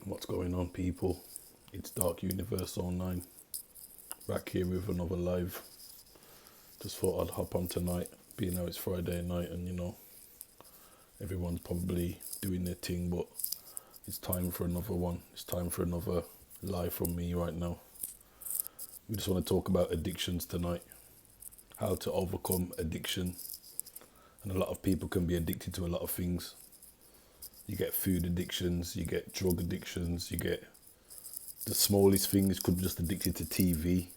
What's going on, people? It's Dark Universe Online, back here with another live. Just thought I'd hop on tonight, being how it's Friday night and everyone's probably doing their thing, but it's time for another one. It's time for another live from me right now. We just want to talk about addictions tonight, how to overcome addiction. And a lot of people can be addicted to a lot of things. You get food addictions, you get drug addictions, you get the smallest things, could be just addicted to TV.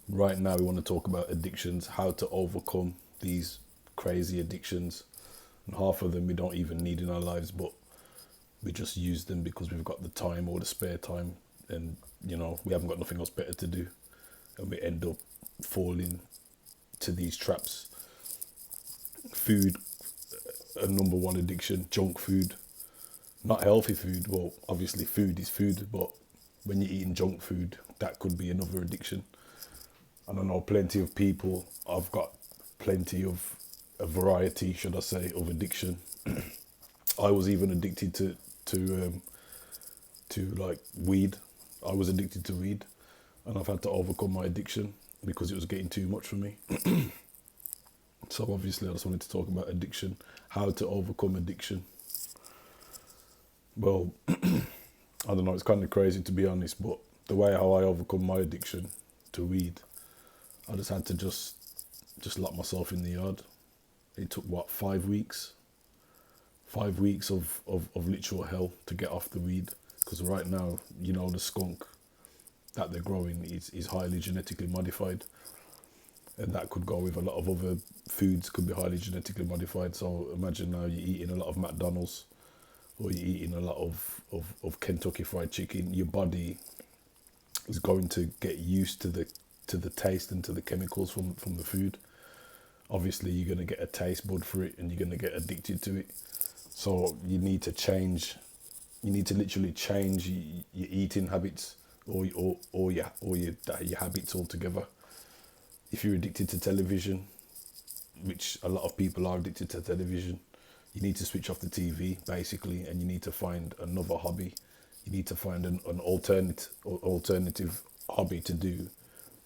Right now we want to talk about addictions, how to overcome these crazy addictions. And half of them we don't even need in our lives, but we just use them because we've got the time or the spare time, and we haven't got nothing else better to do, and we end up falling to these traps. Food, a number one addiction. Junk food, not healthy food. Well, obviously food is food, but when you're eating junk food, that could be another addiction. And I know plenty of people. I've got plenty of a variety, should I say, of addiction. I was even addicted to like weed. I was addicted to weed, and I've had to overcome my addiction because it was getting too much for me. So obviously I just wanted to talk about addiction, how to overcome addiction. Well, I don't know, it's kind of crazy to be honest, but the way how I overcome my addiction to weed, I just had to just lock myself in the yard. It took 5 weeks? 5 weeks of literal hell to get off the weed. Because right now, the skunk that they're growing is highly genetically modified. And that could go with a lot of other foods, could be highly genetically modified. So imagine now you're eating a lot of McDonald's, or you're eating a lot of Kentucky Fried Chicken. Your body is going to get used to the taste and to the chemicals from the food. Obviously you're going to get a taste bud for it, and you're going to get addicted to it. So you need to change. You need to literally change your eating habits, or your habits altogether. If you're addicted to television, which a lot of people are addicted to television, you need to switch off the TV basically, and you need to find another hobby. You need to find an alternative hobby to do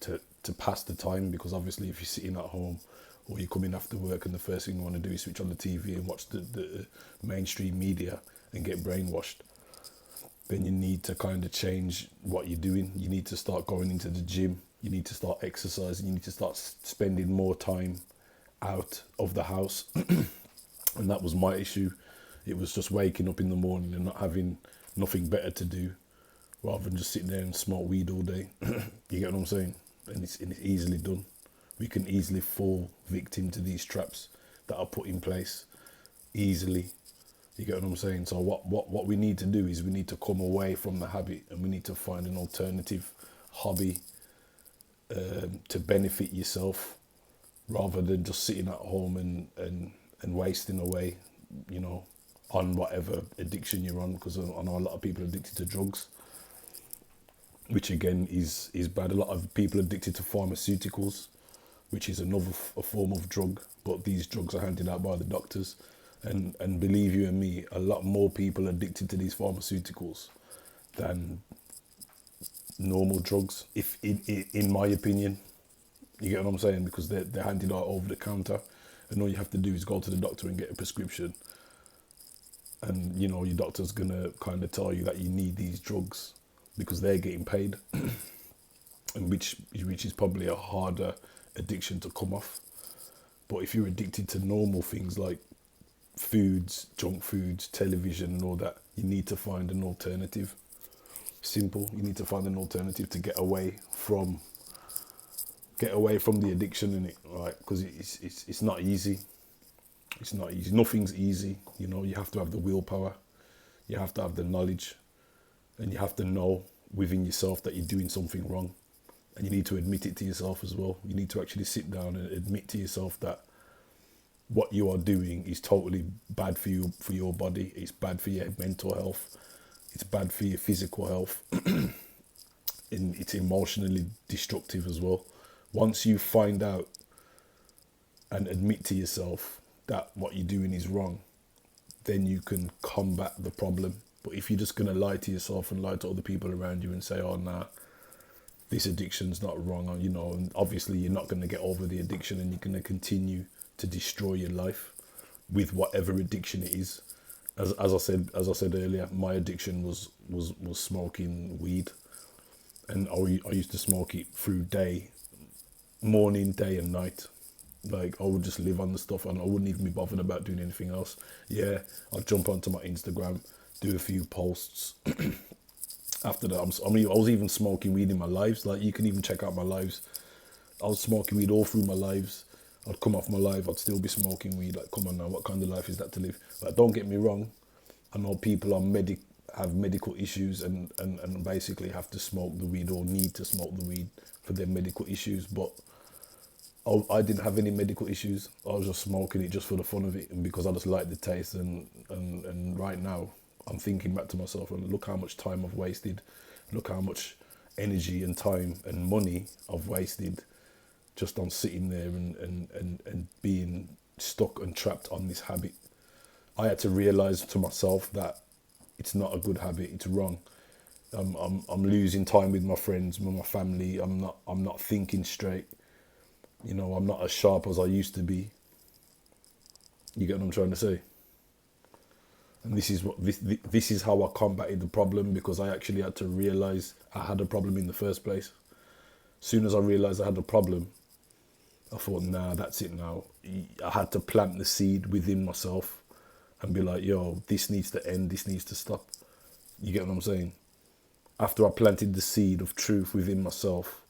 to pass the time, because obviously if you're sitting at home or you're coming after work and the first thing you want to do is switch on the TV and watch the mainstream media and get brainwashed, then you need to kind of change what you're doing. You need to start going into the gym. You need to start exercising. You need to start spending more time out of the house. And that was my issue. It was just waking up in the morning and not having nothing better to do, rather than just sitting there and smoke weed all day. You get what I'm saying? And it's easily done. We can easily fall victim to these traps that are put in place easily. You get what I'm saying? So what we need to do is we need to come away from the habit, and we need to find an alternative hobby to benefit yourself, rather than just sitting at home and wasting away, on whatever addiction you're on. Because I know a lot of people are addicted to drugs, which again is bad. A lot of people are addicted to pharmaceuticals, which is another a form of drug, but these drugs are handed out by the doctors. And believe you and me, a lot more people are addicted to these pharmaceuticals than normal drugs, if in my opinion. You get what I'm saying? Because they're handed out over the counter, and all you have to do is go to the doctor and get a prescription. And your doctor's gonna kind of tell you that you need these drugs because they're getting paid, and which is probably a harder addiction to come off. But if you're addicted to normal things like foods, junk foods, television and all that, you need to find an alternative. Simple. You need to find an alternative to get away from the addiction in it, right? Because it's not easy. It's not easy. Nothing's easy. You have to have the willpower. You have to have the knowledge, and you have to know within yourself that you're doing something wrong, and you need to admit it to yourself as well. You need to actually sit down and admit to yourself that what you are doing is totally bad for you, for your body. It's bad for your mental health. It's bad for your physical health. And it's emotionally destructive as well. Once you find out and admit to yourself that what you're doing is wrong, then you can combat the problem. But if you're just going to lie to yourself and lie to other people around you and say, oh, nah, this addiction's not wrong, and, you know, and obviously you're not going to get over the addiction and you're going to continue to destroy your life with whatever addiction it is. As I said earlier, my addiction was smoking weed, and I used to smoke it through morning, day and night. Like, I would just live on the stuff and I wouldn't even be bothered about doing anything else. Yeah, I'd jump onto my Instagram, do a few posts. After that, I was even smoking weed in my lives. Like, you can even check out my lives. I was smoking weed all through my lives. I'd come off my live, I'd still be smoking weed. Like, come on now, what kind of life is that to live? Like, don't get me wrong. I know people have medical issues and basically have to smoke the weed or need to smoke the weed for their medical issues. But I didn't have any medical issues. I was just smoking it just for the fun of it and because I just liked the taste. And right now, I'm thinking back to myself and look how much time I've wasted. Look how much energy and time and money I've wasted just on sitting there and being stuck and trapped on this habit. I had to realise to myself that it's not a good habit. It's wrong. I'm losing time with my friends, with my family. I'm not thinking straight. You know, I'm not as sharp as I used to be. You get what I'm trying to say? And this is how I combated the problem, because I actually had to realise I had a problem in the first place. As soon as I realised I had a problem, I thought, nah, that's it now. I had to plant the seed within myself and be like, yo, this needs to end, this needs to stop. You get what I'm saying? After I planted the seed of truth within myself,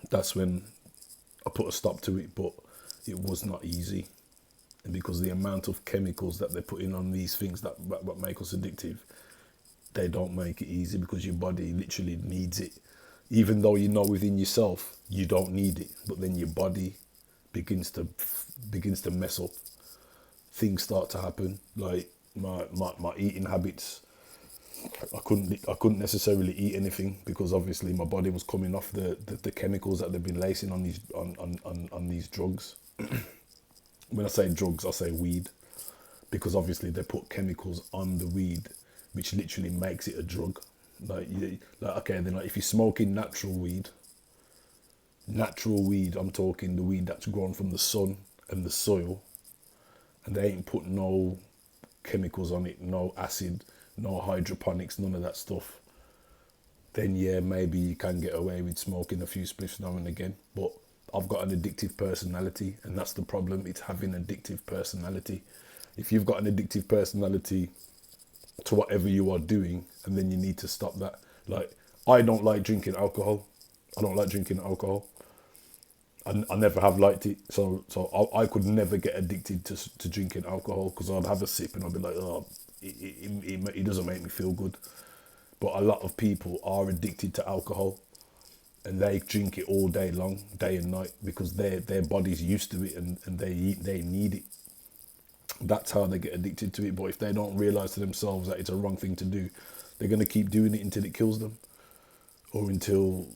that's when I put a stop to it. But it was not easy. And because the amount of chemicals that they're putting on these things that make us addictive, they don't make it easy, because your body literally needs it. Even though you know within yourself you don't need it, but then your body begins to mess up. Things start to happen. Like my eating habits, I couldn't necessarily eat anything because obviously my body was coming off the chemicals that they've been lacing on these drugs. When I say drugs, I say weed, because obviously they put chemicals on the weed, which literally makes it a drug. Okay, then if you're smoking natural weed, I'm talking the weed that's grown from the sun and the soil, and they ain't put no chemicals on it, no acid, no hydroponics, none of that stuff. Then yeah, maybe you can get away with smoking a few spliffs now and again, but I've got an addictive personality, and that's the problem. It's having an addictive personality. If you've got an addictive personality to whatever you are doing, and then you need to stop that. Like, I don't like drinking alcohol. I never have liked it. So I could never get addicted to drinking alcohol, because I'd have a sip and I'd be like, oh, it doesn't make me feel good. But a lot of people are addicted to alcohol, and they drink it all day long, day and night, because their body's used to it and they need it. That's how they get addicted to it. But if they don't realise to themselves that it's a wrong thing to do, they're going to keep doing it until it kills them, or until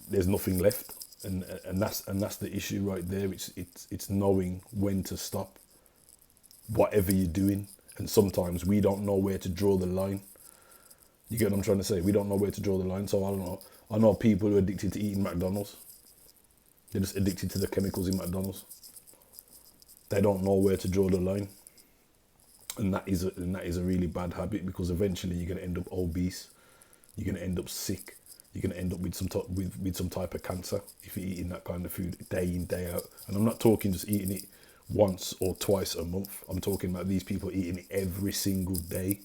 there's nothing left. And that's the issue right there. It's knowing when to stop whatever you're doing. And sometimes we don't know where to draw the line. You get what I'm trying to say? We don't know where to draw the line. So I don't know. I know people who are addicted to eating McDonald's. They're just addicted to the chemicals in McDonald's. They don't know where to draw the line. And that is a really bad habit, because eventually you're going to end up obese. You're going to end up sick. You're going to end up with some type of cancer if you're eating that kind of food day in, day out. And I'm not talking just eating it once or twice a month. I'm talking about these people eating it every single day.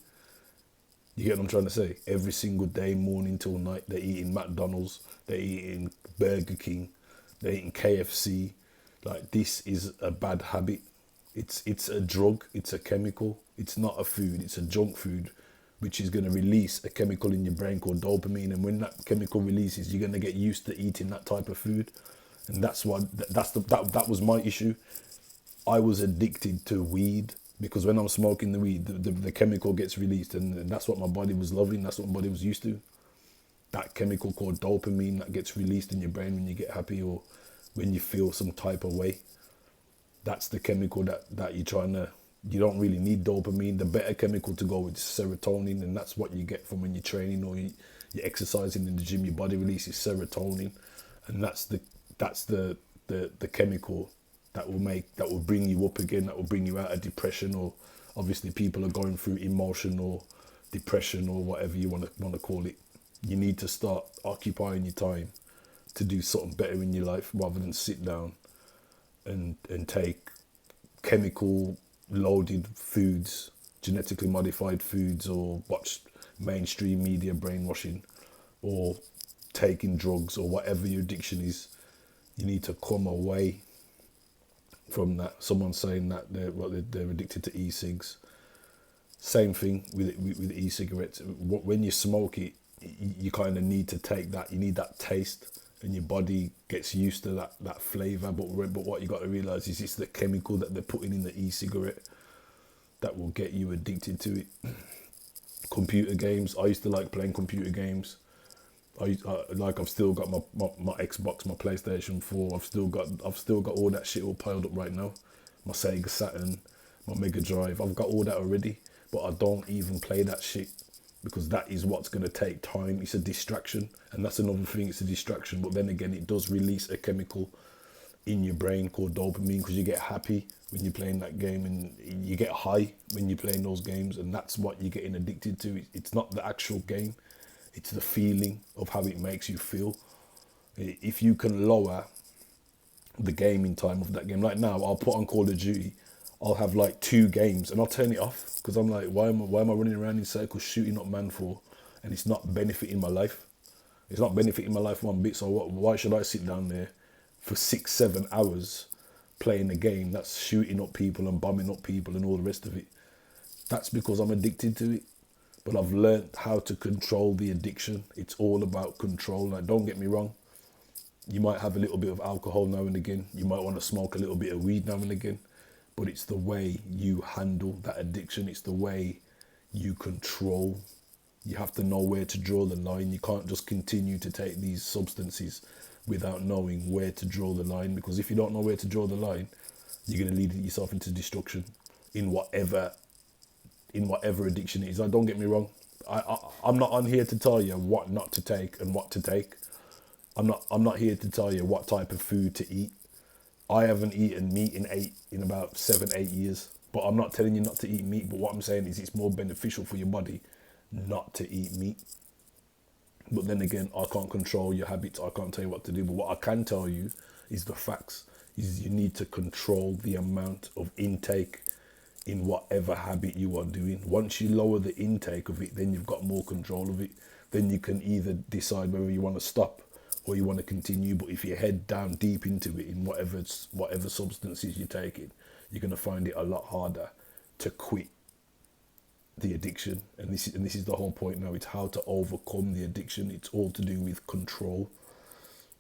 You get what I'm trying to say? Every single day, morning till night, they're eating McDonald's, they're eating Burger King, they're eating KFC. Like, this is a bad habit. It's a drug, it's a chemical, it's not a food, it's a junk food, which is going to release a chemical in your brain called dopamine. And when that chemical releases, you're going to get used to eating that type of food. And that was my issue. I was addicted to weed, because when I'm smoking the weed, the chemical gets released, and that's what my body was loving. That's what my body was used to. That chemical called dopamine that gets released in your brain when you get happy or when you feel some type of way. That's the chemical that you're trying to You don't really need dopamine. The better chemical to go with is serotonin, and that's what you get from when you're training or you're exercising in the gym. Your body releases serotonin, and that's the chemical that will bring you up again, that will bring you out of depression, or obviously people are going through emotional depression or whatever you want to call it. You need to start occupying your time to do something better in your life rather than sit down and take chemical loaded foods, genetically modified foods, or watch mainstream media brainwashing, or taking drugs, or whatever your addiction is. You need to come away from that. Someone's saying that they're addicted to e-cigs. Same thing with e-cigarettes. When you smoke it, you kind of need to take that. You need that taste, and your body gets used to that flavour. But what you got to realise is it's the chemical that they're putting in the e-cigarette that will get you addicted to it. Computer games. I used to like playing computer games. I've still got my Xbox, my PlayStation 4. I've still got all that shit all piled up right now. My Sega Saturn, my Mega Drive. I've got all that already, but I don't even play that shit because that is what's gonna take time. It's a distraction, and that's another thing. It's a distraction, but then again, it does release a chemical in your brain called dopamine, because you get happy when you're playing that game, and you get high when you're playing those games, and that's what you're getting addicted to. It's not the actual game. It's the feeling of how it makes you feel. If you can lower the gaming time of that game, like now, I'll put on Call of Duty. I'll have like 2 games and I'll turn it off because I'm like, why am I running around in circles shooting up man for? And it's not benefiting my life. It's not benefiting my life one bit. So why should I sit down there for 6-7 hours playing a game that's shooting up people and bombing up people and all the rest of it? That's because I'm addicted to it. But I've learned how to control the addiction. It's all about control. Like, don't get me wrong. You might have a little bit of alcohol now and again. You might want to smoke a little bit of weed now and again. But it's the way you handle that addiction. It's the way you control. You have to know where to draw the line. You can't just continue to take these substances without knowing where to draw the line. Because if you don't know where to draw the line, you're going to lead yourself into destruction in whatever addiction it is. Now, don't get me wrong. I'm not on here to tell you what not to take and what to take. I'm not here to tell you what type of food to eat. I haven't eaten meat in about 7-8 years. But I'm not telling you not to eat meat. But what I'm saying is it's more beneficial for your body not to eat meat. But then again, I can't control your habits. I can't tell you what to do. But what I can tell you is the facts. Is you need to control the amount of intake in whatever habit you are doing. Once you lower the intake of it, then you've got more control of it. Then you can either decide whether you want to stop or you want to continue. But if you head down deep into it in whatever substances you're taking, you're going to find it a lot harder to quit the addiction. And this is the whole point now. It's how to overcome the addiction. It's all to do with control.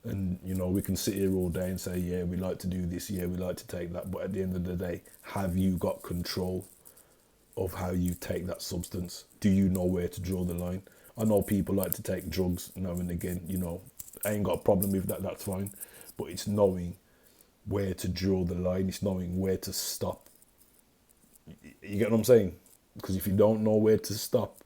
And, we can sit here all day and say, yeah, we like to do this, yeah, we like to take that. But at the end of the day, have you got control of how you take that substance? Do you know where to draw the line? I know people like to take drugs now and again, I ain't got a problem with that, that's fine. But it's knowing where to draw the line. It's knowing where to stop. You get what I'm saying? Because if you don't know where to stop,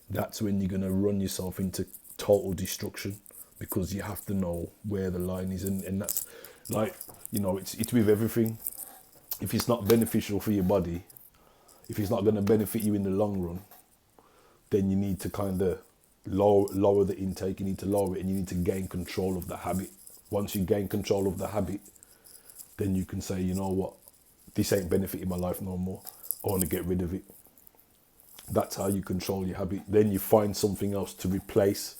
that's when you're going to run yourself into total destruction. Because you have to know where the line is, and that's like, it's with everything. If it's not beneficial for your body, if it's not going to benefit you in the long run, then you need to kind of lower the intake. You need to lower it, and you need to gain control of the habit. Once you gain control of the habit, then you can say, you know what, this ain't benefiting my life no more. I want to get rid of it. That's how you control your habit. Then you find something else to replace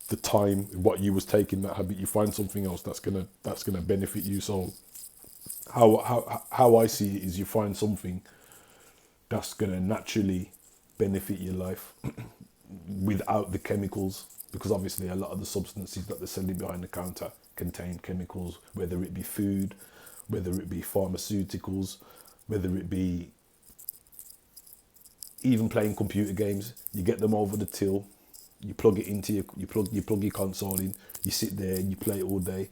the time what you was taking that habit. You find something else that's gonna benefit you. So how I see it is, you find something that's gonna naturally benefit your life without the chemicals, because obviously a lot of the substances that they're selling behind the counter contain chemicals, whether it be food, whether it be pharmaceuticals, whether it be even playing computer games. You get them over the till. You plug it into you plug your console in, you sit there and you play it all day.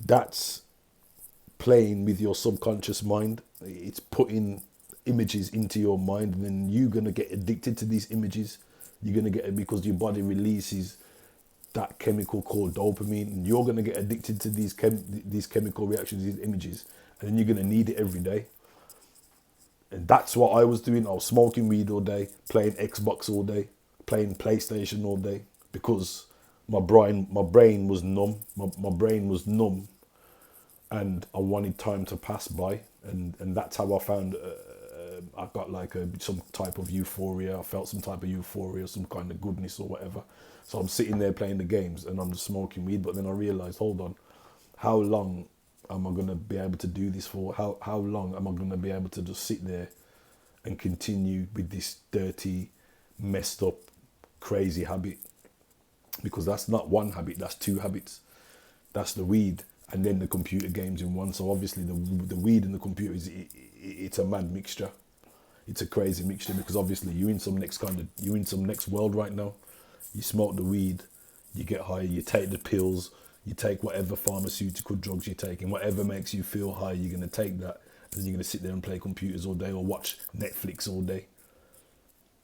That's playing with your subconscious mind. It's putting images into your mind, and then you're gonna get addicted to these images. You're gonna get it because your body releases that chemical called dopamine, and you're gonna get addicted to these chemical reactions, these images, and then you're gonna need it every day. And that's what I was doing. I was smoking weed all day, playing Xbox all day, playing PlayStation all day, because my brain was numb. My brain was numb, and I wanted time to pass by, and that's how I found I got like some type of euphoria. I felt some type of euphoria, some kind of goodness or whatever. So I'm sitting there playing the games and I'm just smoking weed. But then I realized, hold on, how long am I gonna be able to do this for? How long am I gonna be able to just sit there and continue with this dirty, messed up, crazy habit? Because that's not one habit, that's two habits. That's the weed and then the computer games in one. So obviously the weed and the computer it's a mad mixture. It's a crazy mixture, because obviously you're in some next world right now. You smoke the weed, you get high, you take the pills, you take whatever pharmaceutical drugs you're taking, whatever makes you feel high, you're gonna take that, and you're gonna sit there and play computers all day or watch Netflix all day.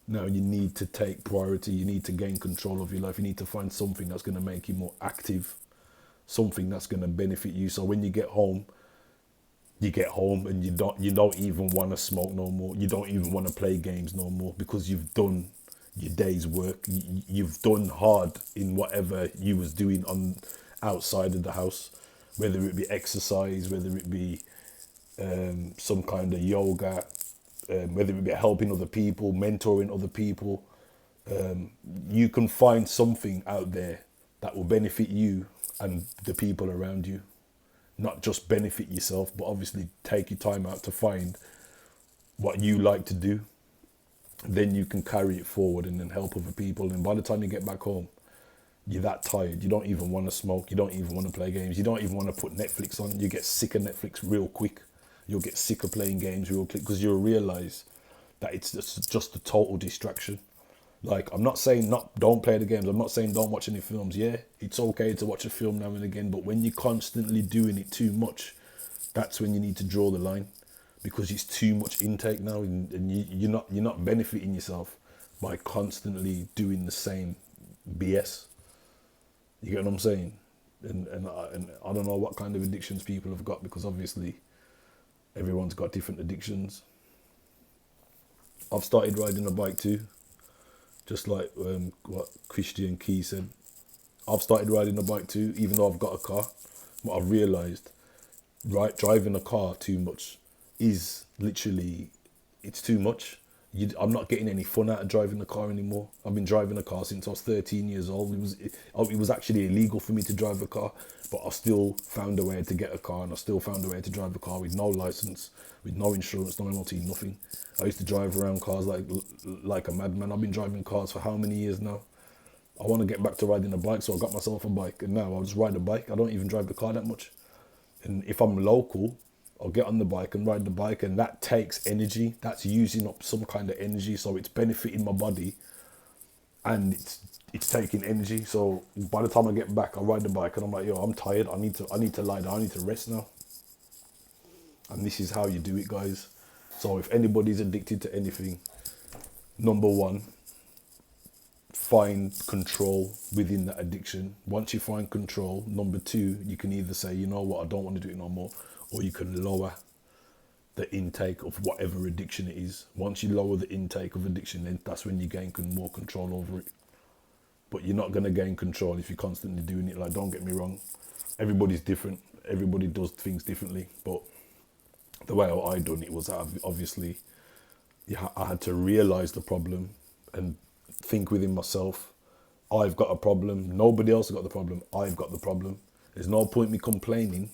Now you need to take priority, you need to gain control of your life, you need to find something that's gonna make you more active, something that's gonna benefit you. So when you get home and you don't even want to smoke no more. You don't even want to play games no more, because you've done your day's work. You've done hard in whatever you was doing on outside of the house, whether it be exercise, whether it be some kind of yoga, whether it be helping other people, mentoring other people. You can find something out there that will benefit you and the people around you. Not just benefit yourself, but obviously take your time out to find what you like to do. Then you can carry it forward and then help other people. And by the time you get back home, you're that tired. You don't even want to smoke. You don't even want to play games. You don't even want to put Netflix on. You get sick of Netflix real quick. You'll get sick of playing games real quick, because you'll realize that it's just a total distraction. Like, I'm not saying don't play the games. I'm not saying don't watch any films. Yeah, it's okay to watch a film now and again, but when you're constantly doing it too much, that's when you need to draw the line, because it's too much intake now, and you're not benefiting yourself by constantly doing the same BS. You get what I'm saying? And I don't know what kind of addictions people have got, because obviously everyone's got different addictions. I've started riding a bike too. Just like what Christian Key said, I've started riding a bike too, even though I've got a car. But I've realised, driving a car too much is literally, it's too much. I'm not getting any fun out of driving a car anymore. I've been driving a car since I was 13 years old. It was actually illegal for me to drive a car, but I still found a way to get a car, and I still found a way to drive a car with no license, with no insurance, no MOT, nothing. I used to drive around cars like a madman. I've been driving cars for how many years now? I want to get back to riding a bike, so I got myself a bike, and now I just ride a bike. I don't even drive the car that much. And if I'm local, I'll get on the bike and ride the bike, and that takes energy. That's using up some kind of energy, so it's benefiting my body, and it's taking energy. So by the time I get back, I ride the bike, and I'm like, yo, I'm tired. I need to lie down. I need to rest now. And this is how you do it, guys. So if anybody's addicted to anything, number one, find control within that addiction. Once you find control, number two, you can either say, you know what, I don't want to do it no more, or you can lower the intake of whatever addiction it is. Once you lower the intake of addiction, then that's when you gain more control over it. But you're not going to gain control if you're constantly doing it. Like, don't get me wrong, everybody's different. Everybody does things differently. But the way I done it was, obviously, I had to realise the problem and think within myself, I've got a problem. Nobody else has got the problem. I've got the problem. There's no point me complaining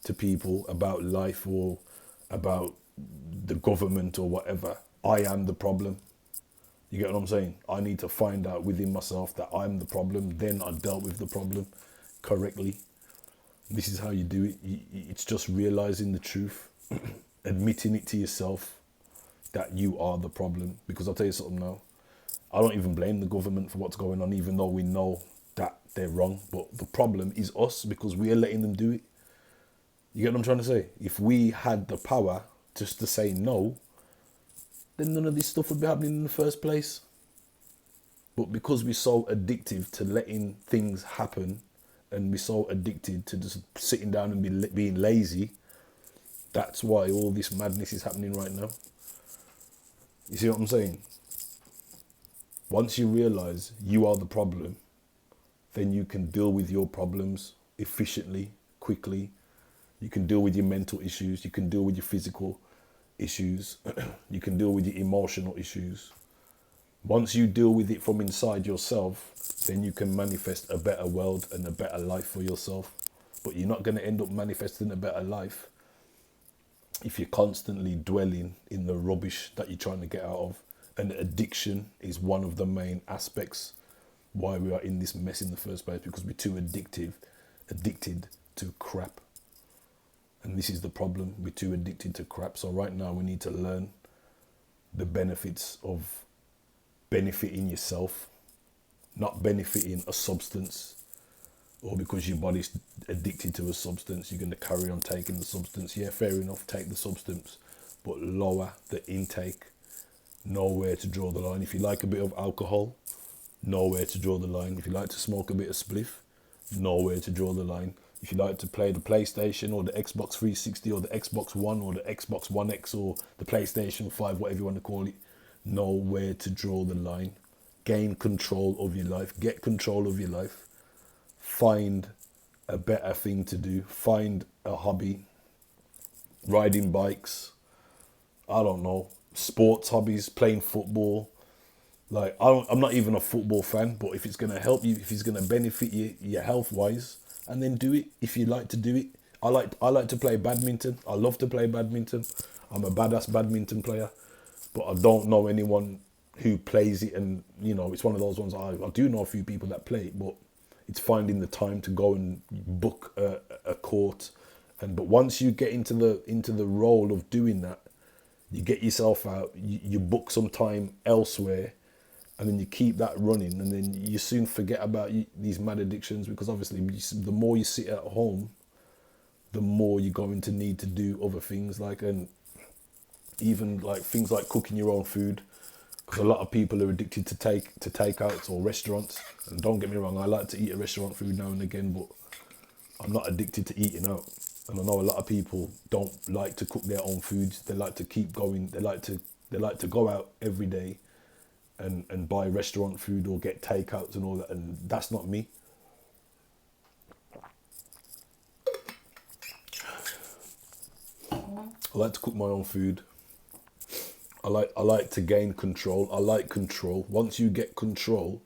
to people about life or about the government or whatever. I am the problem. You get what I'm saying? I need to find out within myself that I'm the problem. Then I dealt with the problem correctly. This is how you do it. It's just realizing the truth, admitting it to yourself that you are the problem. Because I'll tell you something now, I don't even blame the government for what's going on, even though we know that they're wrong. But the problem is us, because we are letting them do it. You get what I'm trying to say? If we had the power just to say no, then none of this stuff would be happening in the first place. But because we're so addictive to letting things happen, and we're so addicted to just sitting down and being lazy, that's why all this madness is happening right now. You see what I'm saying? Once you realize you are the problem, then you can deal with your problems efficiently, quickly. You can deal with your mental issues. You can deal with your physical issues. You can deal with your emotional issues. Once you deal with it from inside yourself, then you can manifest a better world and a better life for yourself. But you're not going to end up manifesting a better life if you're constantly dwelling in the rubbish that you're trying to get out of. And addiction is one of the main aspects why we are in this mess in the first place, because we're too addicted to crap. And this is the problem. We're too addicted to crap. So right now we need to learn the benefits of benefiting yourself, not benefiting a substance, or because your body's addicted to a substance, you're going to carry on taking the substance. Yeah, fair enough, take the substance, but lower the intake. Know where to draw the line. If you like a bit of alcohol, know where to draw the line. If you like to smoke a bit of spliff, know where to draw the line. If you like to play the PlayStation or the Xbox 360 or the Xbox One or the Xbox One X or the PlayStation 5, whatever you want to call it, know where to draw the line. Gain control of your life. Get control of your life. Find a better thing to do. Find a hobby. Riding bikes. I don't know. Sports hobbies. Playing football. Like, I'm not even a football fan, but if it's going to help you, if it's going to benefit you, your health-wise, and then do it if you like to do it. I like to play badminton. I love to play badminton. I'm a badass badminton player, but I don't know anyone who plays it. And, you know, it's one of those ones, I do know a few people that play it, but it's finding the time to go and book a court. But once you get into the role of doing that, you get yourself out, you book some time elsewhere, and then you keep that running, and then you soon forget about these mad addictions, because obviously the more you sit at home, the more you're going to need to do other things, like, and even like things like cooking your own food, because a lot of people are addicted to takeouts or restaurants. And don't get me wrong, I like to eat a restaurant food now and again, but I'm not addicted to eating out. And I know a lot of people don't like to cook their own foods. They like to keep going. They like to go out every day and buy restaurant food or get takeouts and all that, and that's not me. I like to cook my own food. I like to gain control. I like control. Once you get control,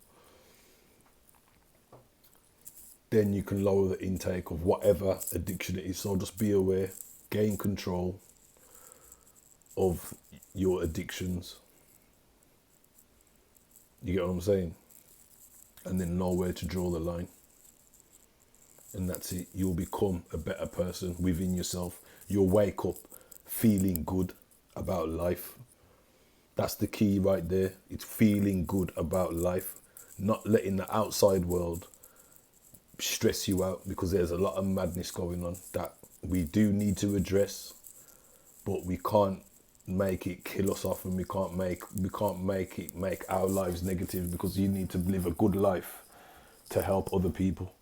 then you can lower the intake of whatever addiction it is. So just be aware, gain control of your addictions. You get what I'm saying? And then know where to draw the line. And that's it. You'll become a better person within yourself. You'll wake up feeling good about life. That's the key right there. It's feeling good about life. Not letting the outside world stress you out, because there's a lot of madness going on that we do need to address, but we can't make it kill us off, and we can't make it make our lives negative, because you need to live a good life to help other people.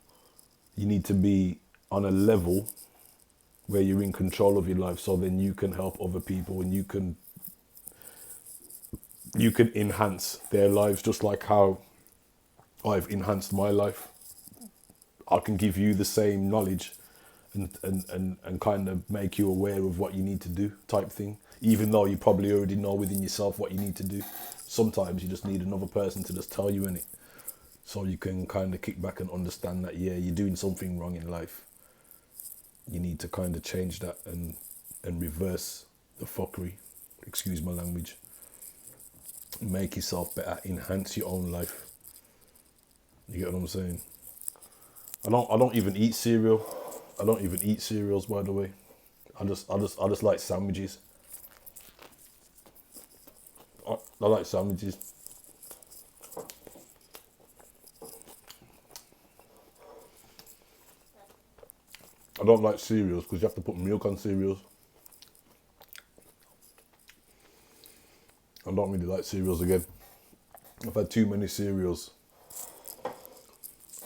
You need to be on a level where you're in control of your life, so then you can help other people, and you can enhance their lives just like how I've enhanced my life. I can give you the same knowledge and kind of make you aware of what you need to do, type thing, even though you probably already know within yourself what you need to do. Sometimes you just need another person to just tell you in it, so you can kind of kick back and understand that, yeah, you're doing something wrong in life. You need to kind of change that and reverse the fuckery, excuse my language. Make yourself better, enhance your own life. You get what I'm saying? I don't even eat cereal. I don't even eat cereals, by the way. I just like sandwiches. I like sandwiches. I don't like cereals because you have to put milk on cereals. I don't really like cereals again. I've had too many cereals.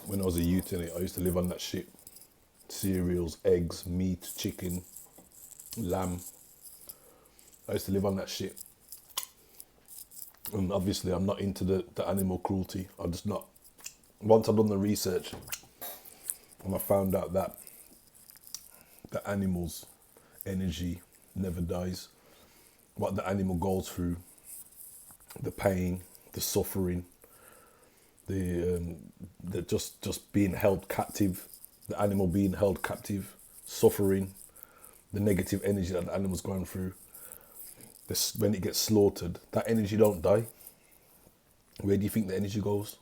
When I was a youth in it, I used to live on that shit. Cereals, eggs, meat, chicken, lamb. I used to live on that shit. And obviously I'm not into the animal cruelty. I just not. Once I've done the research and I found out that the animal's energy never dies. What the animal goes through, the pain, the suffering, the just being held captive, the animal being held captive, suffering, the negative energy that the animal's going through. This, when it gets slaughtered, that energy don't die. Where do you think the energy goes?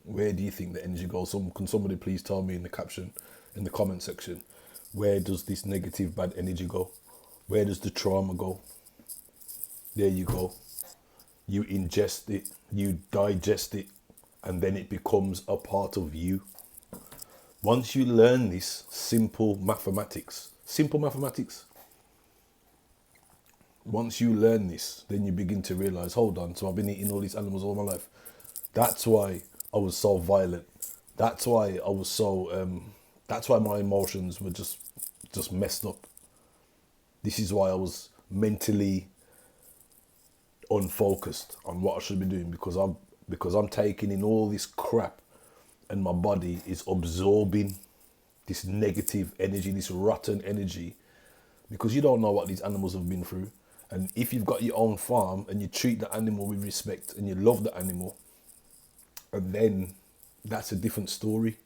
Where do you think the energy goes? Can somebody please tell me in the caption, in the comment section, where does this negative bad energy go? Where does the trauma go? There you go. You ingest it, you digest it, and then it becomes a part of you. Once you learn this simple mathematics, once you learn this, then you begin to realize, hold on, so I've been eating all these animals all my life. That's why I was so violent. That's why I was so, that's why my emotions were just messed up. This is why I was mentally unfocused on what I should be doing, because I'm taking in all this crap and my body is absorbing this negative energy, this rotten energy, because you don't know what these animals have been through. And if you've got your own farm and you treat the animal with respect and you love the animal, and then that's a different story.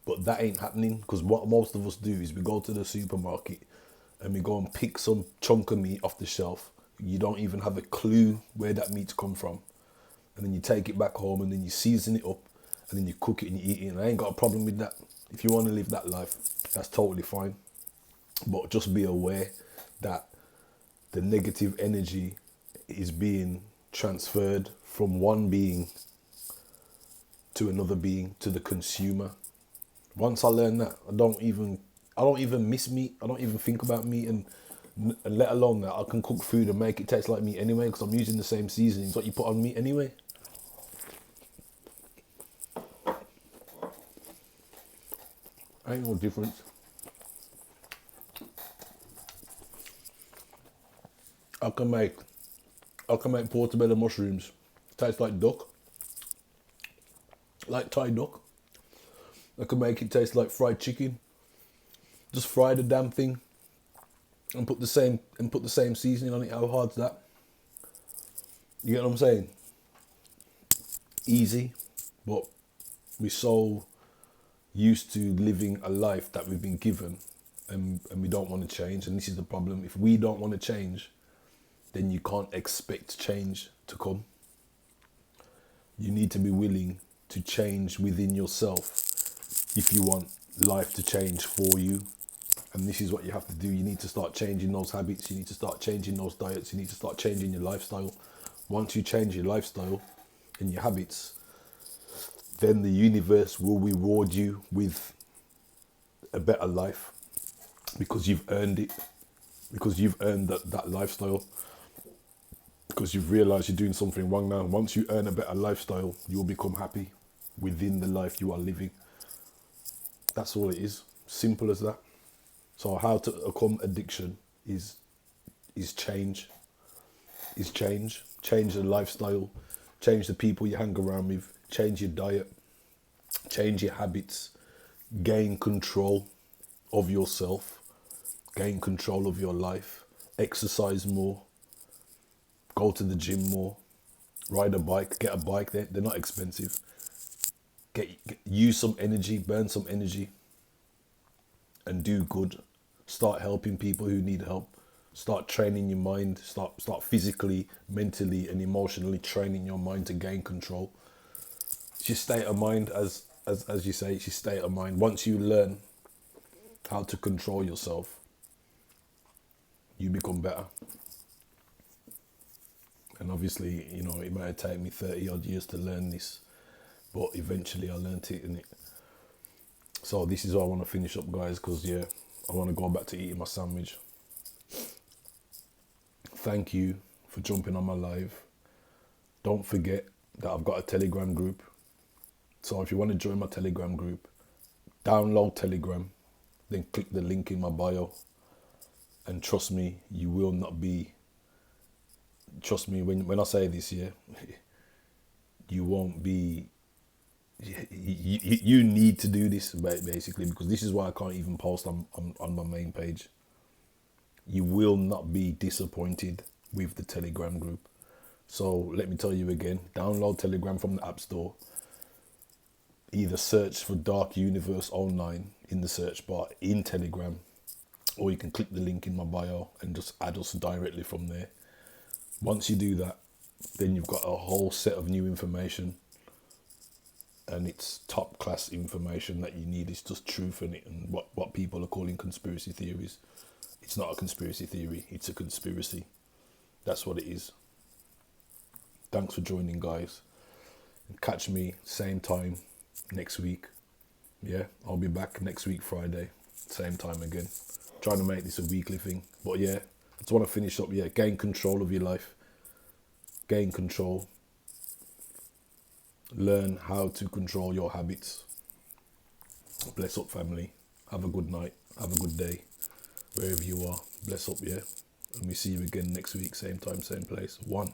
But that ain't happening, because what most of us do is we go to the supermarket and we go and pick some chunk of meat off the shelf. You don't even have a clue where that meat's come from. And then you take it back home and then you season it up and then you cook it and you eat it. And I ain't got a problem with that. If you want to live that life, that's totally fine. But just be aware that the negative energy is being transferred from one being to another being, to the consumer. Once I learn that, I don't even miss meat. I don't even think about meat, and let alone that I can cook food and make it taste like meat anyway, because I'm using the same seasonings what you put on meat anyway. Ain't no difference. I can make portobello mushrooms taste like duck, like Thai duck. I can make it taste like fried chicken. Just fry the damn thing and put the same seasoning on it. How hard's that? You get what I'm saying? Easy, but we're so used to living a life that we've been given, and we don't want to change. And this is the problem. If we don't want to change, then you can't expect change to come. You need to be willing to change within yourself if you want life to change for you. And this is what you have to do. You need to start changing those habits. You need to start changing those diets. You need to start changing your lifestyle. Once you change your lifestyle and your habits, then the universe will reward you with a better life, because you've earned it, because you've earned that lifestyle, because you've realized you're doing something wrong now. Once you earn a better lifestyle, you'll become happy within the life you are living. That's all it is. Simple as that. So how to overcome addiction is change. Change the lifestyle, change the people you hang around with, change your diet, change your habits, gain control of yourself, gain control of your life, exercise more, go to the gym more, ride a bike, get a bike, they're not expensive. Use some energy, burn some energy, and do good. Start helping people who need help. Start training your mind. Start physically, mentally, and emotionally training your mind to gain control. It's your state of mind, as you say, it's your state of mind. Once you learn how to control yourself, you become better. And obviously, you know, it might have taken me 30 odd years to learn this, but eventually I learned it, innit? So this is what I want to finish up, guys, because yeah, I want to go back to eating my sandwich. Thank you for jumping on my live. Don't forget that I've got a Telegram group. So if you want to join my Telegram group, download Telegram, then click the link in my bio. And trust me, you will not be, trust me, when I say this, yeah, you won't be, you need to do this basically, because this is why I can't even post on my main page. You will not be disappointed with the Telegram group. So let me tell you again, download Telegram from the App Store. Either search for Dark Universe Online in the search bar in Telegram, or you can click the link in my bio and just add us directly from there. Once you do that, then you've got a whole set of new information, and it's top class information that you need. It's just truth in it, and what people are calling conspiracy theories. It's not a conspiracy theory, it's a conspiracy. That's what it is. Thanks for joining, guys. And catch me same time next week. Yeah, I'll be back next week, Friday, same time again. Trying to make this a weekly thing. But yeah, I just want to finish up. Yeah, gain control of your life. Gain control. Learn how to control your habits. Bless up, family. Have a good night. Have a good day. Wherever you are. Bless up, yeah. And we see you again next week. Same time, same place. 1.